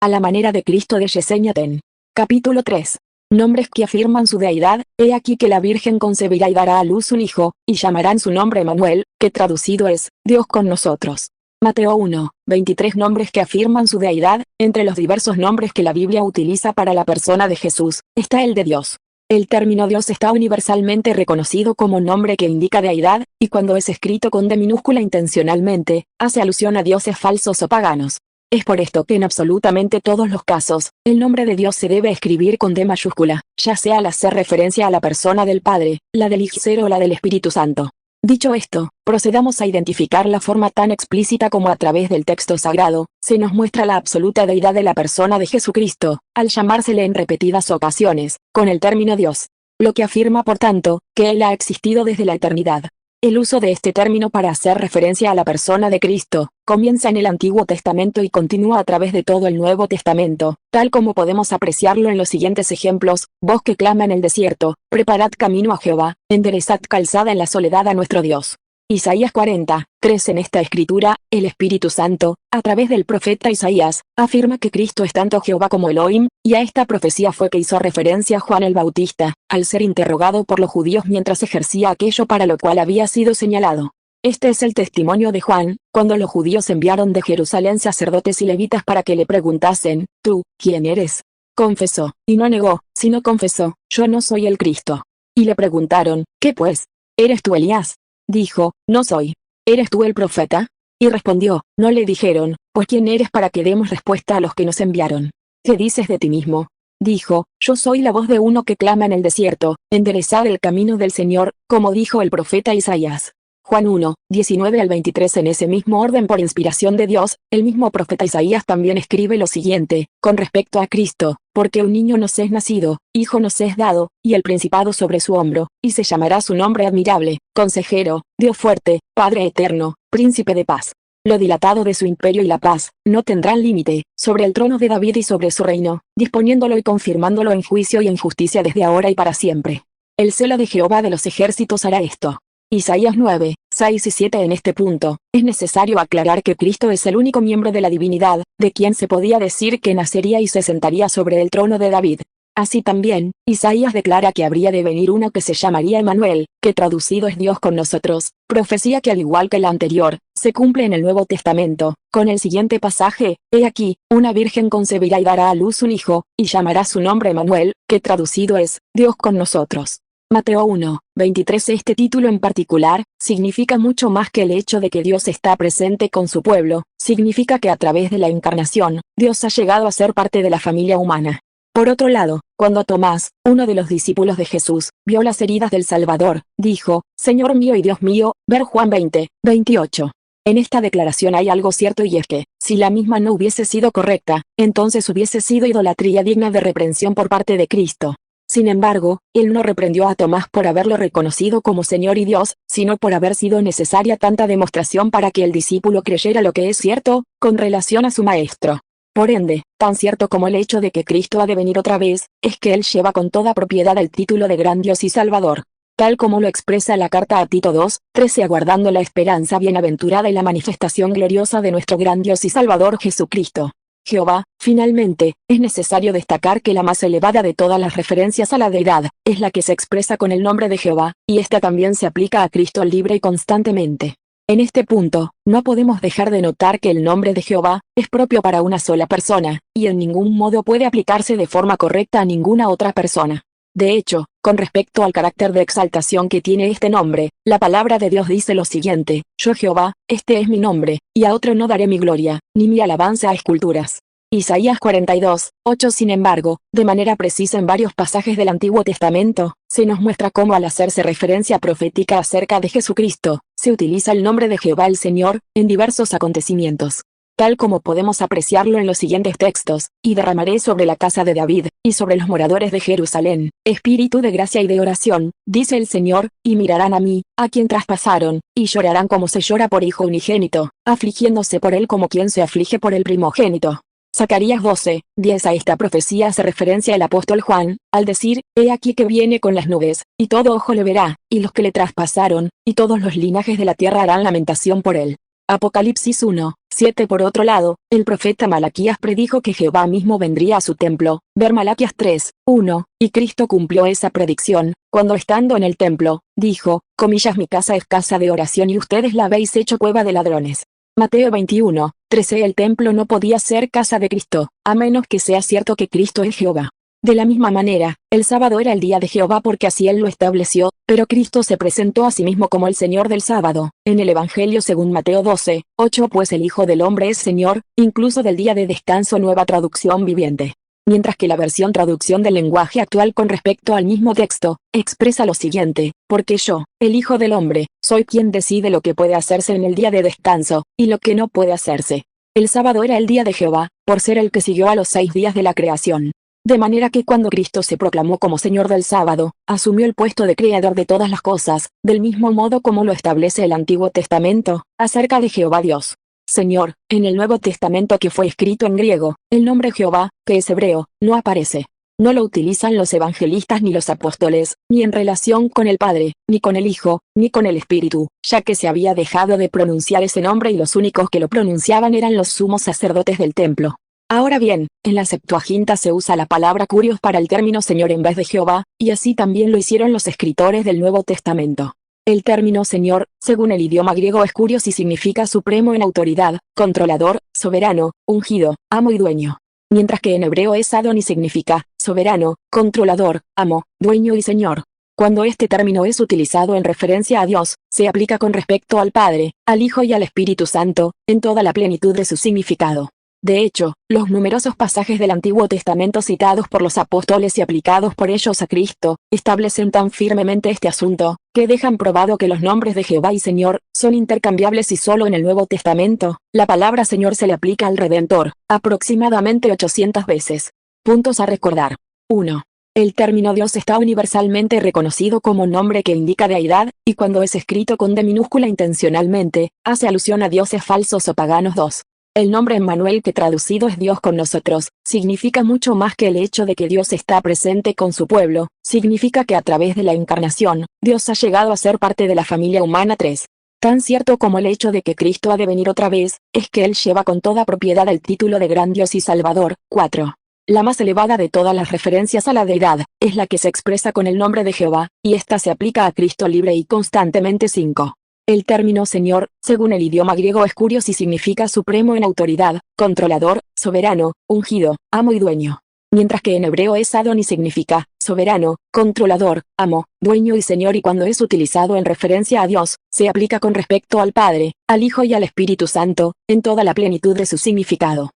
A la manera de Cristo de Yesenia Ten. Capítulo 3. Nombres que afirman su deidad. He aquí que la Virgen concebirá y dará a luz un hijo, y llamarán su nombre Emmanuel, que traducido es, Dios con nosotros. Mateo 1, 23 nombres que afirman su deidad. Entre los diversos nombres que la Biblia utiliza para la persona de Jesús, está el de Dios. El término Dios está universalmente reconocido como nombre que indica deidad, y cuando es escrito con D minúscula intencionalmente, hace alusión a dioses falsos o paganos. Es por esto que en absolutamente todos los casos, el nombre de Dios se debe escribir con D mayúscula, ya sea al hacer referencia a la persona del Padre, la del Hijo o la del Espíritu Santo. Dicho esto, procedamos a identificar la forma tan explícita como a través del texto sagrado, se nos muestra la absoluta deidad de la persona de Jesucristo, al llamársele en repetidas ocasiones, con el término Dios. Lo que afirma por tanto, que Él ha existido desde la eternidad. El uso de este término para hacer referencia a la persona de Cristo, comienza en el Antiguo Testamento y continúa a través de todo el Nuevo Testamento, tal como podemos apreciarlo en los siguientes ejemplos: voz que clama en el desierto, preparad camino a Jehová, enderezad calzada en la soledad a nuestro Dios. Isaías 40, 3. En esta escritura, el Espíritu Santo, a través del profeta Isaías, afirma que Cristo es tanto Jehová como Elohim, y a esta profecía fue que hizo referencia Juan el Bautista, al ser interrogado por los judíos mientras ejercía aquello para lo cual había sido señalado. Este es el testimonio de Juan, cuando los judíos enviaron de Jerusalén sacerdotes y levitas para que le preguntasen: ¿tú, quién eres? Confesó, y no negó, sino confesó: yo no soy el Cristo. Y le preguntaron: ¿qué pues? ¿Eres tú Elías? Dijo: no soy. ¿Eres tú el profeta? Y respondió: no. Le dijeron: pues ¿quién eres para que demos respuesta a los que nos enviaron? ¿Qué dices de ti mismo? Dijo: yo soy la voz de uno que clama en el desierto, enderezad el camino del Señor, como dijo el profeta Isaías. Juan 1, 19 al 23. En ese mismo orden, por inspiración de Dios, el mismo profeta Isaías también escribe lo siguiente, con respecto a Cristo: porque un niño nos es nacido, hijo nos es dado, y el principado sobre su hombro, y se llamará su nombre admirable, consejero, Dios fuerte, Padre eterno, príncipe de paz. Lo dilatado de su imperio y la paz, no tendrán límite, sobre el trono de David y sobre su reino, disponiéndolo y confirmándolo en juicio y en justicia desde ahora y para siempre. El celo de Jehová de los ejércitos hará esto. Isaías 9, 6 y 7. En este punto, es necesario aclarar que Cristo es el único miembro de la divinidad, de quien se podía decir que nacería y se sentaría sobre el trono de David. Así también, Isaías declara que habría de venir uno que se llamaría Emmanuel, que traducido es Dios con nosotros, profecía que al igual que la anterior, se cumple en el Nuevo Testamento, con el siguiente pasaje: he aquí, una virgen concebirá y dará a luz un hijo, y llamará su nombre Emmanuel, que traducido es, Dios con nosotros. Mateo 1, 23. Este título en particular, significa mucho más que el hecho de que Dios está presente con su pueblo, significa que a través de la encarnación, Dios ha llegado a ser parte de la familia humana. Por otro lado, cuando Tomás, uno de los discípulos de Jesús, vio las heridas del Salvador, dijo: Señor mío y Dios mío, ver Juan 20, 28. En esta declaración hay algo cierto, y es que, si la misma no hubiese sido correcta, entonces hubiese sido idolatría digna de reprensión por parte de Cristo. Sin embargo, Él no reprendió a Tomás por haberlo reconocido como Señor y Dios, sino por haber sido necesaria tanta demostración para que el discípulo creyera lo que es cierto, con relación a su Maestro. Por ende, tan cierto como el hecho de que Cristo ha de venir otra vez, es que Él lleva con toda propiedad el título de Gran Dios y Salvador. Tal como lo expresa la carta a Tito 2, 13: aguardando la esperanza bienaventurada y la manifestación gloriosa de nuestro gran Dios y Salvador Jesucristo. Jehová. Finalmente, es necesario destacar que la más elevada de todas las referencias a la deidad, es la que se expresa con el nombre de Jehová, y esta también se aplica a Cristo libre y constantemente. En este punto, no podemos dejar de notar que el nombre de Jehová, es propio para una sola persona, y en ningún modo puede aplicarse de forma correcta a ninguna otra persona. De hecho, con respecto al carácter de exaltación que tiene este nombre, la palabra de Dios dice lo siguiente: yo Jehová, este es mi nombre, y a otro no daré mi gloria, ni mi alabanza a esculturas. Isaías 42, 8. Sin embargo, de manera precisa en varios pasajes del Antiguo Testamento, se nos muestra cómo al hacerse referencia profética acerca de Jesucristo, se utiliza el nombre de Jehová el Señor, en diversos acontecimientos. Tal como podemos apreciarlo en los siguientes textos: y derramaré sobre la casa de David, y sobre los moradores de Jerusalén, espíritu de gracia y de oración, dice el Señor, y mirarán a mí, a quien traspasaron, y llorarán como se llora por hijo unigénito, afligiéndose por él como quien se aflige por el primogénito. Zacarías 12, 10. A esta profecía hace referencia el apóstol Juan, al decir: he aquí que viene con las nubes, y todo ojo le verá, y los que le traspasaron, y todos los linajes de la tierra harán lamentación por él. Apocalipsis 1:7. Por otro lado, el profeta Malaquías predijo que Jehová mismo vendría a su templo, ver Malaquías 3:1, y Cristo cumplió esa predicción, cuando estando en el templo, dijo, comillas, mi casa es casa de oración y ustedes la habéis hecho cueva de ladrones. Mateo 21:13. El templo no podía ser casa de Cristo, a menos que sea cierto que Cristo es Jehová. De la misma manera, el sábado era el día de Jehová porque así él lo estableció, pero Cristo se presentó a sí mismo como el Señor del sábado, en el Evangelio según Mateo 12:8, pues el Hijo del Hombre es Señor, incluso del día de descanso. Nueva traducción viviente. Mientras que la versión traducción del lenguaje actual con respecto al mismo texto, expresa lo siguiente, porque yo, el Hijo del Hombre, soy quien decide lo que puede hacerse en el día de descanso, y lo que no puede hacerse. El sábado era el día de Jehová, por ser el que siguió a los 6 días de la creación. De manera que cuando Cristo se proclamó como Señor del sábado, asumió el puesto de Creador de todas las cosas, del mismo modo como lo establece el Antiguo Testamento, acerca de Jehová Dios. Señor, en el Nuevo Testamento que fue escrito en griego, el nombre Jehová, que es hebreo, no aparece. No lo utilizan los evangelistas ni los apóstoles, ni en relación con el Padre, ni con el Hijo, ni con el Espíritu, ya que se había dejado de pronunciar ese nombre y los únicos que lo pronunciaban eran los sumos sacerdotes del templo. Ahora bien, en la Septuaginta se usa la palabra Kurios para el término Señor en vez de Jehová, y así también lo hicieron los escritores del Nuevo Testamento. El término Señor, según el idioma griego, es Kurios y significa supremo en autoridad, controlador, soberano, ungido, amo y dueño. Mientras que en hebreo es Adón y significa soberano, controlador, amo, dueño y señor. Cuando este término es utilizado en referencia a Dios, se aplica con respecto al Padre, al Hijo y al Espíritu Santo, en toda la plenitud de su significado. De hecho, los numerosos pasajes del Antiguo Testamento citados por los apóstoles y aplicados por ellos a Cristo, establecen tan firmemente este asunto, que dejan probado que los nombres de Jehová y Señor, son intercambiables y solo en el Nuevo Testamento, la palabra Señor se le aplica al Redentor, aproximadamente 800 veces. Puntos a recordar. 1. El término Dios está universalmente reconocido como nombre que indica deidad, y cuando es escrito con D minúscula intencionalmente, hace alusión a dioses falsos o paganos. 2. El nombre Emmanuel, que traducido es Dios con nosotros, significa mucho más que el hecho de que Dios está presente con su pueblo, significa que a través de la encarnación, Dios ha llegado a ser parte de la familia humana. 3. Tan cierto como el hecho de que Cristo ha de venir otra vez, es que Él lleva con toda propiedad el título de Gran Dios y Salvador. 4. La más elevada de todas las referencias a la deidad, es la que se expresa con el nombre de Jehová, y esta se aplica a Cristo libre y constantemente. 5. El término Señor, según el idioma griego, es Kurios y significa supremo en autoridad, controlador, soberano, ungido, amo y dueño. Mientras que en hebreo es Adón y significa soberano, controlador, amo, dueño y señor, y cuando es utilizado en referencia a Dios, se aplica con respecto al Padre, al Hijo y al Espíritu Santo, en toda la plenitud de su significado.